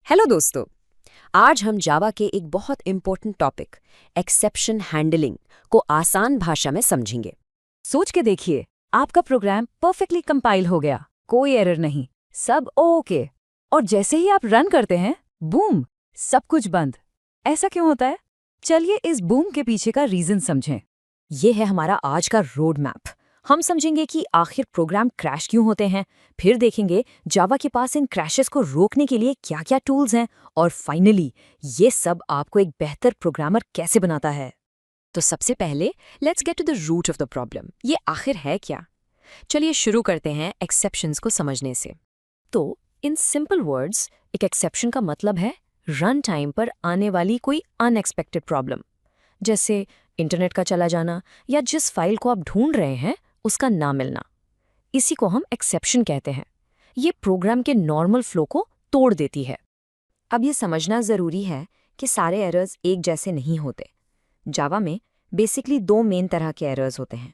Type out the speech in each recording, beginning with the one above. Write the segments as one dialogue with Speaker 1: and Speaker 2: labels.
Speaker 1: Hello दोस्तों। आज हम जावा के एक बहुत इंपॉर्टेंट टॉपिक एक्सेप्शन हैंडलिंग को आसान भाषा में समझेंगे।
Speaker 2: सोच के देखिए, आपका प्रोग्राम परफेक्टली कंपाइल हो गया, कोई एरर नहीं, सब ओके। और जैसे ही आप रन करते हैं, बूम, सब कुछ बंद। ऐसा क्यों होता है? चलिए इस बूम के पीछे का रीजन समझें।
Speaker 1: ये है हमारा आज का रोड मैप। हम समझेंगे कि आखिर प्रोग्राम क्रैश क्यों होते हैं, फिर देखेंगे जावा के पास इन क्रैशेस को रोकने के लिए क्या क्या टूल्स हैं, और फाइनली ये सब आपको एक बेहतर प्रोग्रामर कैसे बनाता है। तो सबसे पहले let's get to the root of the problem. ये आखिर है क्या? चलिए शुरू करते हैं एक्सेप्शंस को समझने से। तो इन सिंपल वर्ड्स, एक एक्सेप्शन का मतलब है रन टाइम पर आने वाली कोई अनएक्सपेक्टेड प्रॉब्लम, जैसे इंटरनेट का चला जाना या जिस फाइल को आप ढूंढ रहे हैं उसका ना मिलना। इसी को हम एक्सेप्शन कहते हैं। ये प्रोग्राम के नॉर्मल फ्लो को तोड़ देती है। अब ये समझना ज़रूरी है कि सारे एरर्स एक जैसे नहीं होते। जावा में बेसिकली दो मेन तरह के एरर्स होते हैं।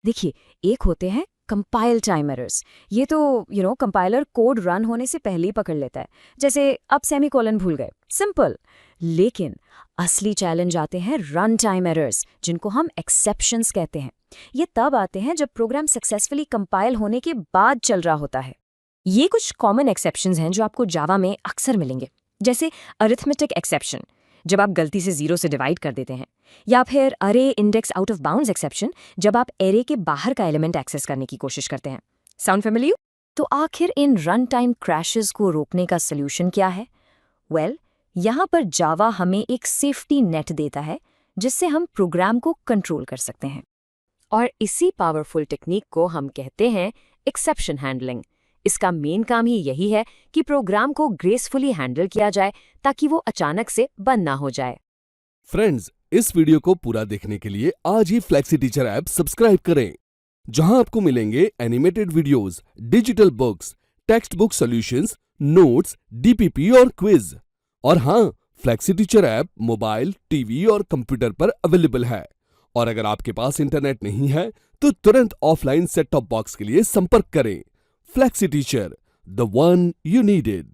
Speaker 1: देखिए, एक होते हैं कंपाइल टाइम एरर्स। ये तो कंपाइलर कोड रन होने से पहले ही पकड़ लेता है, जैसे अब सेमीकोलन भूल गए, सिंपल। लेकिन असली चैलेंज आते हैं रन टाइम एरर्स, जिनको हम एक्सेप्शंस कहते हैं। ये तब आते हैं जब प्रोग्राम सक्सेसफुली कंपाइल होने के बाद चल रहा होता है। ये कुछ कॉमन एक्सेप्शंस हैं जो आपको जावा में अक्सर मिलेंगे, जैसे अरिथमेटिक एक्सेप्शन, जब आप गलती से 0 से डिवाइड कर देते हैं, या फिर अरे index out of bounds exception, जब आप एरे के बाहर का एलिमेंट एक्सेस करने की कोशिश करते हैं। Sound familiar? तो आखिर इन रन टाइम क्रैशेस को रोकने का सोल्यूशन क्या है? वेल, यहाँ पर जावा हमें एक सेफ्टी नेट देता है जिससे हम प्रोग्राम को कंट्रोल कर सकते हैं। और इसी पावरफुल टेक्निक को हम कहते हैं एक्सेप्शन हैंडलिंग। इसका मेन काम ही यही है कि प्रोग्राम को ग्रेसफुली हैंडल किया जाए ताकि वो अचानक से बंद ना हो जाए।
Speaker 3: फ्रेंड्स, इस वीडियो को पूरा देखने के लिए आज ही फ्लेक्सी टीचर ऐप सब्सक्राइब करें, जहां आपको मिलेंगे animated videos, digital books, text book solutions, notes, DPP और क्विज। और हाँ, flexi teacher app mobile, TV और कंप्यूटर पर अवेलेबल है। और अगर आपके पास इंटरनेट नहीं है तो तुरंत ऑफलाइन सेट टॉप बॉक्स के लिए संपर्क करें। Flexi teacher, the one you needed.